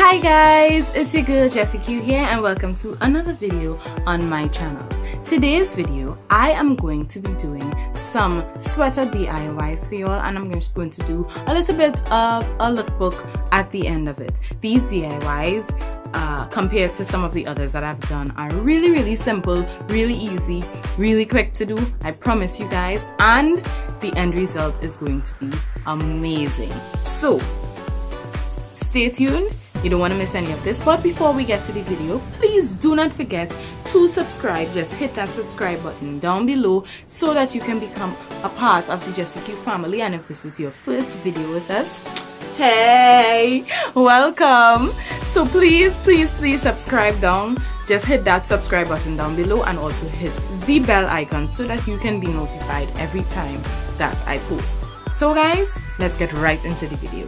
Hi guys, it's your girl Jessie Q here and welcome to another video on my channel. Today's video, I am going to be doing some sweater DIYs for y'all, and I'm just going to do a little bit of a lookbook at the end of it. These DIYs, compared to some of the others that I've done, are really simple, really easy, really quick to do, I promise you guys, and the end result is going to be amazing. So stay tuned, you don't want to miss any of this. But before we get to the video, please do not forget to subscribe. Just hit that subscribe button down below so that you can become a part of the Jessie Q family. And if this is your first video with us, hey, welcome. So please subscribe down. Just hit that subscribe button down below and also hit the bell icon so that you can be notified every time that I post. So guys, let's get right into the video.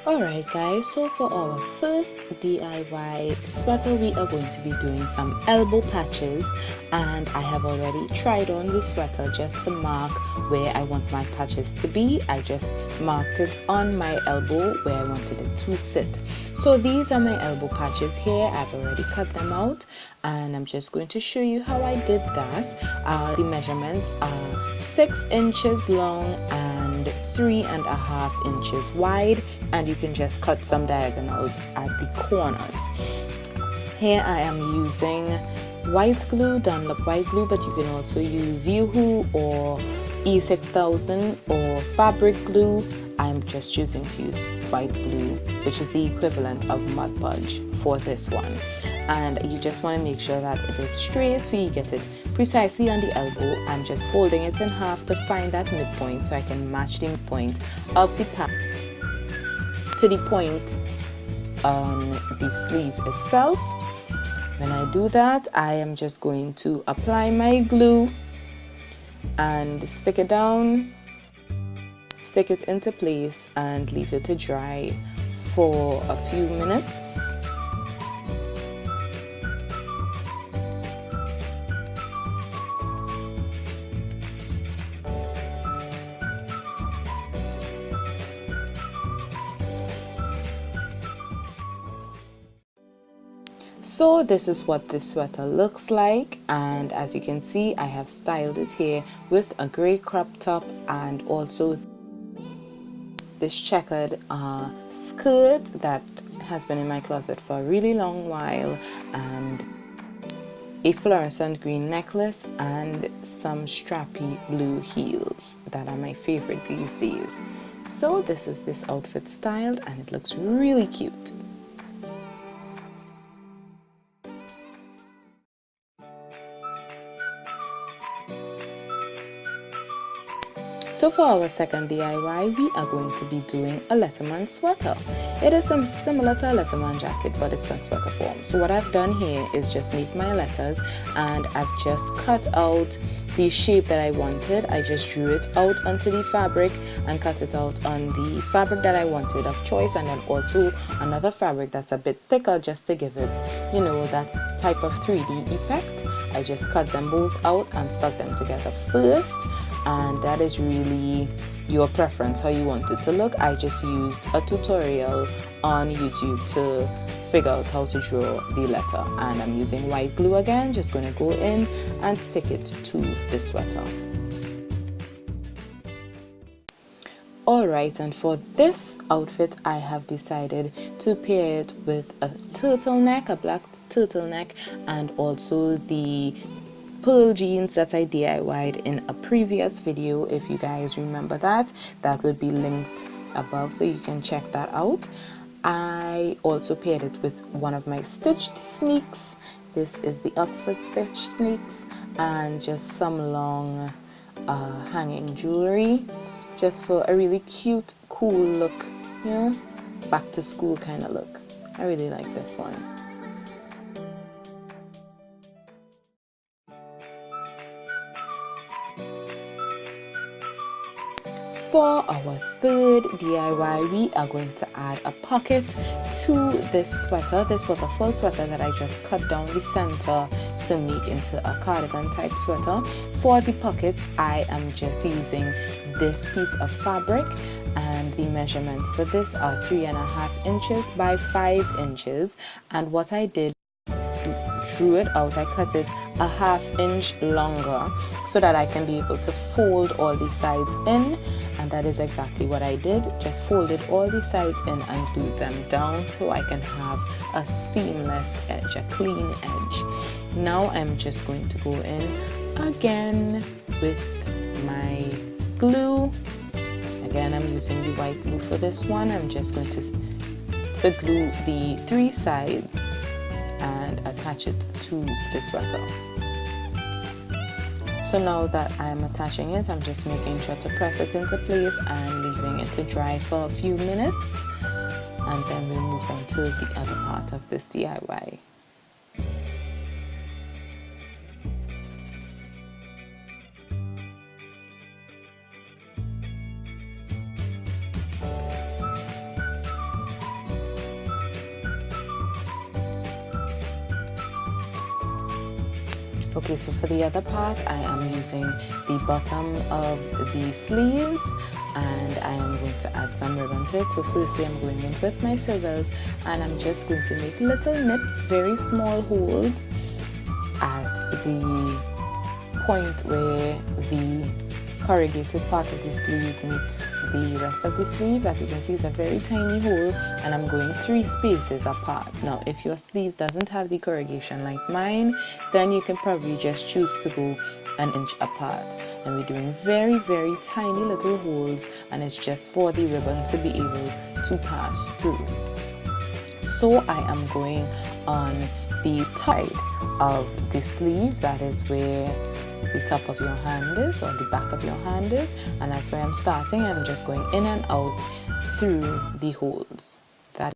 Alright guys, so for our first DIY sweater, we are going to be doing some elbow patches, and I have already tried on the sweater just to mark where I want my patches to be. I just marked it on my elbow where I wanted it to sit. So these are my elbow patches here. I've already cut them out and I'm just going to show you how I did that. The measurements are 6 inches long and 3.5 inches wide, and you can just cut some diagonals at the corners. Here I am using white glue, Dunlop white glue, but you can also use Yoo-Hoo or E6000 or fabric glue. I'm just choosing to use white glue, which is the equivalent of Mod Podge for this one. And you just want to make sure that it is straight so you get it precisely on the elbow. I'm just folding it in half to find that midpoint so I can match the midpoint of the patch to the point on the sleeve itself. When I do that, I am just going to apply my glue and stick it down, stick it into place and leave it to dry for a few minutes. So this is what this sweater looks like, and as you can see, I have styled it here with a gray crop top and also this checkered skirt that has been in my closet for a really long while, and a fluorescent green necklace and some strappy blue heels that are my favorite these days. So this is this outfit styled and it looks really cute. So for our second DIY, we are going to be doing a Letterman sweater. It is similar to a Letterman jacket, but it's a sweater form. So what I've done here is just make my letters, and I've just cut out the shape that I wanted. I just drew it out onto the fabric and cut it out on the fabric that I wanted of choice, and then also another fabric that's a bit thicker just to give it, you know, that type of 3D effect. I just cut them both out and stuck them together first, and that is really your preference how you want it to look. I just used a tutorial on YouTube to figure out how to draw the letter, and I'm using white glue again. Just going to go in and stick it to the sweater. Alright, and for this outfit I have decided to pair it with a turtleneck, a black turtleneck, and also the pearl jeans that I DIY'd in a previous video. If you guys remember that will be linked above so you can check that out. I also paired it with one of my stitched sneaks. This is the Oxford stitched sneaks, and just some long hanging jewelry, just for a really cute, cool look, you know, back to school kind of look. I really like this one. For our third DIY, we are going to add a pocket to this sweater. This was a full sweater that I just cut down the center to make into a cardigan type sweater. For the pockets, I am just using this piece of fabric, and the measurements for this are 3.5 inches by 5 inches. And what I did, drew it out, I cut it a 1/2 inch longer so that I can be able to fold all the sides in, and that is exactly what I did. Just folded all the sides in and glued them down so I can have a seamless edge, a clean edge. Now I'm just going to go in again with my glue. Again, I'm using the white glue for this one. I'm just going to glue the 3 sides and attach it to the sweater. So now that I'm attaching it, I'm just making sure to press it into place and leaving it to dry for a few minutes, and then we'll move on to the other part of this DIY. Okay, so for the other part, I am using the bottom of the sleeves, and I am going to add some ribbon to it. So firstly, I'm going in with my scissors, and I'm just going to make little nips, very small holes at the point where the corrugated part of the sleeve meets the rest of the sleeve. As you can see, it's a very tiny hole, and I'm going 3 spaces apart. Now, if your sleeve doesn't have the corrugation like mine, then you can probably just choose to go 1 inch apart. And we're doing very, very tiny little holes, and it's just for the ribbon to be able to pass through. So I am going on the side of the sleeve, that is where the top of your hand is, or the back of your hand is, and that's where I'm starting. I'm just going in and out through the holes. That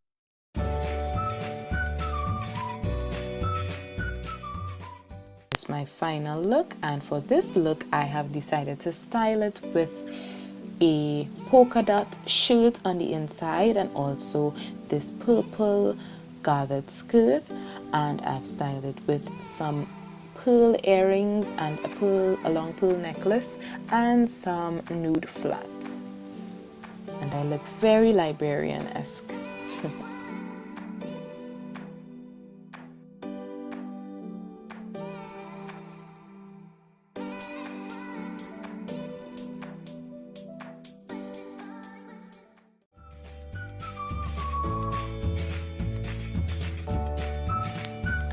is my final look, and for this look I have decided to style it with a polka dot shirt on the inside and also this purple gathered skirt, and I've styled it with some pearl earrings and a long pearl necklace and some nude flats, and I look very librarian-esque.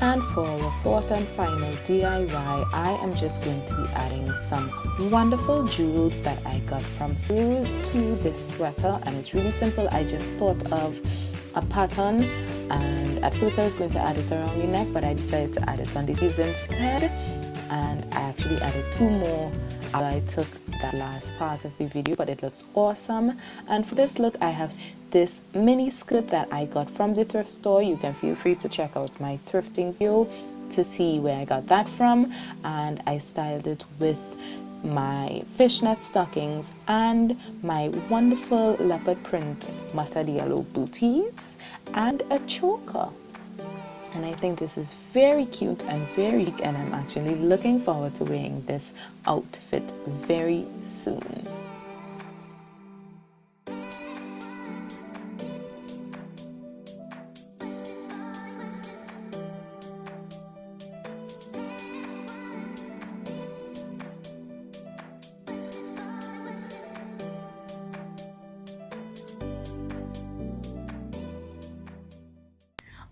And for our 4th and final DIY, I am just going to be adding some wonderful jewels that I got from Samaroo to this sweater, and it's really simple. I just thought of a pattern, and at first I was going to add it around the neck, but I decided to add it on the sleeves instead, and I actually added 2 more. I took that last part of the video, but it looks awesome. And for this look, I have this mini skirt that I got from the thrift store. You can feel free to check out my thrifting video to see where I got that from, and I styled it with my fishnet stockings and my wonderful leopard print mustard yellow booties and a choker. And I think this is very cute and very unique, and I'm actually looking forward to wearing this outfit very soon.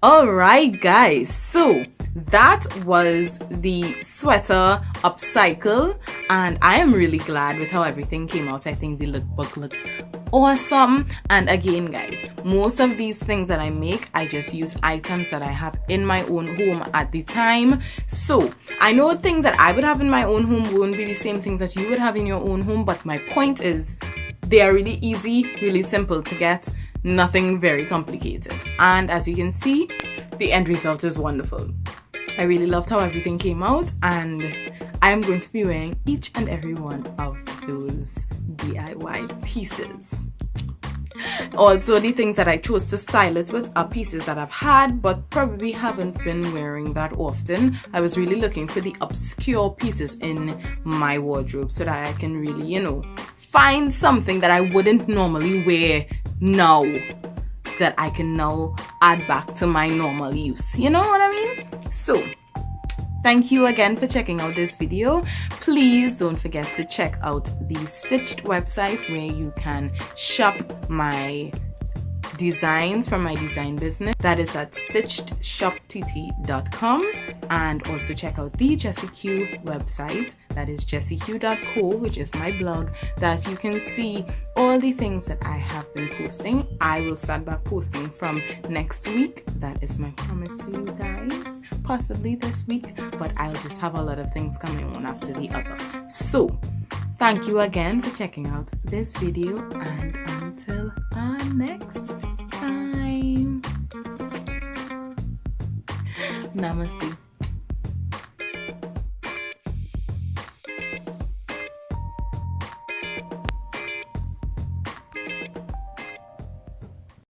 Alright guys, so that was the sweater upcycle, and I am really glad with how everything came out. I think the lookbook looked awesome. And again guys, most of these things that I make, I just use items that I have in my own home at the time. So I know things that I would have in my own home won't be the same things that you would have in your own home, but my point is they are really easy, really simple to get, nothing very complicated. And as you can see, the end result is wonderful. I really loved how everything came out, and I am going to be wearing each and every one of those DIY pieces. Also, the things that I chose to style it with are pieces that I've had but probably haven't been wearing that often. I was really looking for the obscure pieces in my wardrobe so that I can really, you know, find something that I wouldn't normally wear now that I can now add back to my normal use. You know what I mean? So, thank you again for checking out this video. Please don't forget to check out the Stitched website where you can shop my designs from my design business. That is at stitchedshoptt.com, and also check out the Jessie Q website. That is jessieq.co, which is my blog, that you can see all the things that I have been posting. I will start back posting from next week. That is my promise to you guys. Possibly this week, but I'll just have a lot of things coming one after the other. So, thank you again for checking out this video, and until our next time, namaste.